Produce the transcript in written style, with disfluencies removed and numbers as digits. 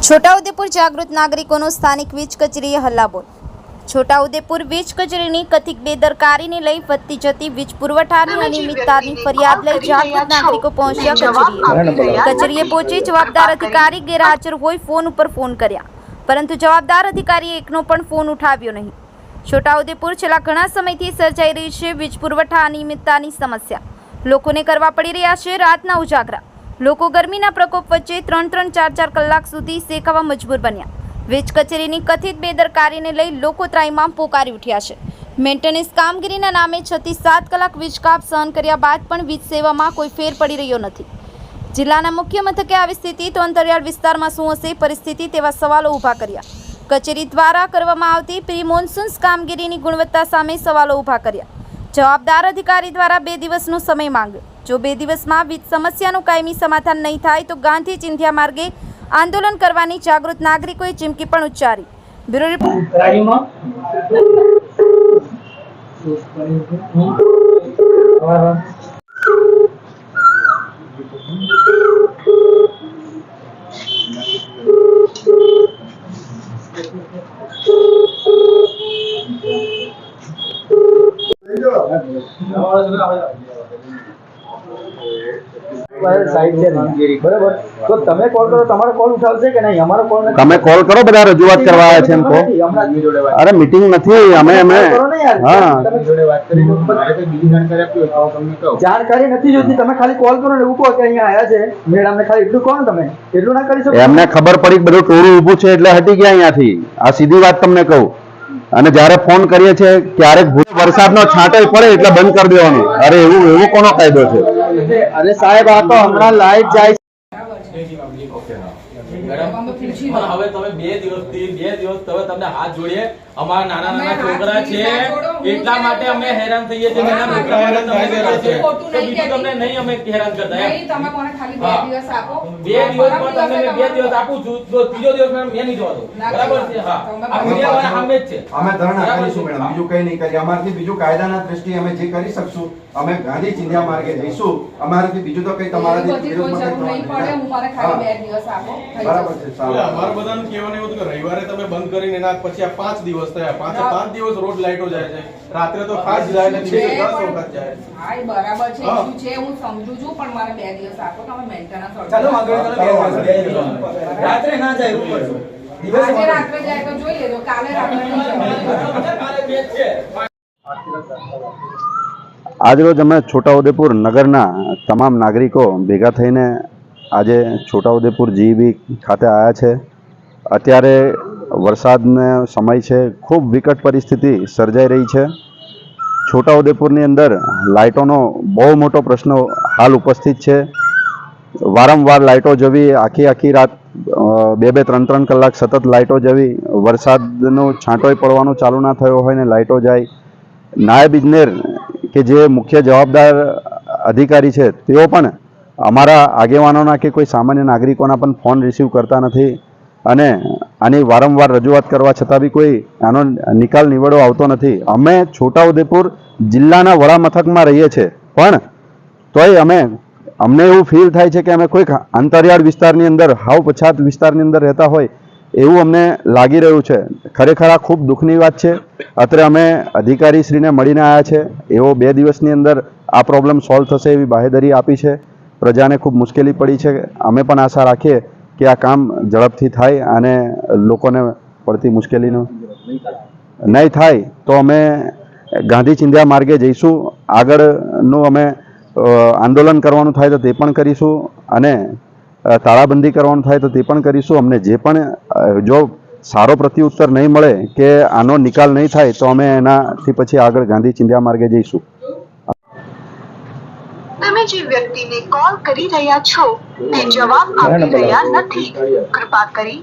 છોટાઉદેપુર જાગૃત નાગરિકોનો સ્થાનિક વીજ કચેરીએ હલ્લાબોલ। છોટાઉદેપુર વીજ કચેરીની કથિત બેદરકારીને લઈ વધતી જતી વીજ પુરવઠાની અનિયમિતતાની ફરિયાદ લઈ જાગૃત નાગરિકો પહોંચ્યા કચેરીએ પહોંચી જવાબદાર અધિકારી ગેરહાજર હોય ફોન ઉપર ફોન કર્યા, પરંતુ જવાબદાર અધિકારીએ એકનો પણ ફોન ઉઠાવ્યો નહીં। છોટાઉદેપુર છેલ્લા ઘણા સમયથી સર્જાઈ રહી છે વીજ પુરવઠા અનિયમિતતાની સમસ્યા। લોકોને કરવા પડી રહ્યા છે રાતના ઉજાગરા। લોકો ગરમીના પ્રકોપ વચ્ચે 3-4 કલાક સુધી સેકાવા મજબૂર બન્યા। વીજ કચેરીની કથિત બેદરકારીને લઈ લોકો ત્રાહિમામ પોકારી ઉઠ્યા છે। મેન્ટેનન્સ કામગીરીના નામે 6 થી 7 કલાક વીજ કાપ સહન કર્યા બાદ પણ વીજ સેવામાં કોઈ ફેર પડી રહ્યો નથી। જિલ્લાના મુખ્ય મથકે આવી સ્થિતિ તો અંતરિયાળ વિસ્તારમાં શું હશે પરિસ્થિતિ તેવા સવાલો ઊભા કર્યા। કચેરી દ્વારા કરવામાં આવતી પ્રી મોન્સૂન કામગીરીની ગુણવત્તા સામે સવાલો ઊભા કર્યા। જવાબદાર અધિકારી દ્વારા 2 દિવસનો સમય માંગ્યો। જો 2 દિવસમાં વીજ સમસ્યાનું કાયમી સમાધાન નહીં થાય તો ગાંધી ચિંધ્યા માર્ગે આંદોલન કરવાની જાગૃત નાગરિકોએ ચીમકી પણ ઉચ્ચારી। Bureau report. बराबर तो तमे कॉल करो तमारो कॉल उठावशे के नहीं हमारो कॉल नहीं તમે કોલ કરો બધા રજૂઆત કરવા આવ્યા છે એમ કહો। અરે મીટિંગ નથી અમે હા जानकारी નથી જોતી તમે ખાલી કોલ કરો ને એવું કહો કે અહીંયા આયા છે મેડમ ને ખાલી એટલું કહો ને તમે એટલું ના કરી શકો। એમને ખબર પડી બધું ટોળું ઊભું છે એટલે હટી ગયા અહીંયાથી। આ સીધી વાત તમને કહું। અને જ્યારે ફોન કરીએ છે ક્યારેક વરસાદનો છાંટો પડે એટલે બંધ કરી દેવાનું। અરે એવું કોનો કાયદો છે? અરે સાહેબ આ તો હમણાં લાઈટ જાય હવે તમે 2 દિવસ તમને હાથ જોડીએ। અમારા નાના છોકરા છે એટલા માટે અમે હેરાન થઈએ છીએ। નાના છોકરા હેરાન થાય છે તો બીજું તમને નહીં અમે હેરાન કરતા એમ। તમે કોને ખાલી 2 દિવસ આપો। 2 દિવસમાં તમને મેં 2 દિવસ આપું છું તો ત્રીજો દિવસ મેં નહીં જોવા દઉં। બરાબર છે? હા આ મીડિયાવાળા સામે જ છે। અમે ધરણા કરીશું મેડમ, બીજું કઈ નહીં કરીએ। અમારથી બીજું કાયદાના દ્રષ્ટિએ અમે જે કરી શકશું અમે ગાંધી ચિંધ્યા માર્ગે જઈશું। અમારાથી બીજું તો કઈ તમારાથી વિરોધમાં નહીં પડે, હું મારે ખાલી 2 દિવસ આપો। બરાબર છે સારું। અમારું બધાનું કહેવાનું એવું હતું કે રવિવારે તમે બંધ કરીને એના પછી આ 5 દિવસ થયા। 5 દિવસ રોજ લાઈટો જાય છે, રાત્રે તો ખાસ જાય ને 6 10 વખત જાય। હા એ બરાબર છે, ઇશ્યુ છે હું સમજુ છું, પણ મારે 2 દિવસ આપો તમે મેન્ટેનન્સ ચાલો આગળ રાત્રે ના જાય એવું કરજો। આજે રાત્રે જાય તો જોઈ લેજો, કાલે રાત્રે નહીં જાય। કાલે મેચ છે। આજરોજ અમે છોટાઉદેપુર નગરના તમામ નાગરિકો ભેગા થઈને આજે છોટાઉદેપુર જીઈબી ખાતે આવ્યા છે। અત્યારે વરસાદનો સમય છે, ખૂબ વિકટ પરિસ્થિતિ સર્જાઈ રહી છે। છોટાઉદેપુરની અંદર લાઇટોનો બહુ મોટો પ્રશ્ન હાલ ઉપસ્થિત છે। વારંવાર લાઇટો જવી, આખી રાત 2-3 કલાક સતત લાઇટો જવી, વરસાદનો છાંટોય પડવાનો ચાલુ ના થયો હોય ને લાઇટો જાય। નાયબ ઇજનેર કે જે મુખ્ય જવાબદાર અધિકારી છે તેઓ પણ અમારા આગેવાનોના કે કોઈ સામાન્ય નાગરિકોના પણ ફોન રિસીવ કરતા નથી અને આની વારંવાર રજૂઆત કરવા છતાં બી કોઈ આનો નિકાલ નિવડો આવતો નથી। અમે છોટાઉદેપુર જિલ્લાના વડા મથકમાં રહીએ છીએ, પણ તોય અમને એવું ફીલ થાય છે કે અમે કોઈક અંતરિયાળ વિસ્તારની અંદર હાવ પછાત વિસ્તારની અંદર રહેતા હોય એવું અમને લાગી રહ્યું છે। ખરેખર આ ખૂબ દુઃખની વાત છે। અત્રે અમે અધિકારીશ્રીને મળીને આવ્યા છે, એવો 2 દિવસની અંદર આ પ્રોબ્લેમ સોલ્વ થશે એવી બાહેધરી આપી છે। પ્રજાને ખૂબ મુશ્કેલી પડી છે। અમે પણ આશા રાખીએ કે આ કામ ઝડપથી થાય અને લોકોને પડતી મુશ્કેલીનું નહીં થાય તો અમે ગાંધી ચિંધ્યા માર્ગે જઈશું। આગળનું અમે આંદોલન કરવાનું થાય તો તે પણ કરીશું અને તાળાબંધી કરવાનું થાય તો તે પણ કરીશું। અમને જે પણ જો સારો પ્રત્યુત્તર નહીં મળે કે આનો નિકાલ નહીં થાય તો અમે એનાથી પછી આગળ ગાંધી ચિંધ્યા માર્ગે જઈશું। તમે જે વ્યક્તિને કોલ કરી રહ્યા છો તે જવાબ આપી રહ્યા નથી, કૃપા કરી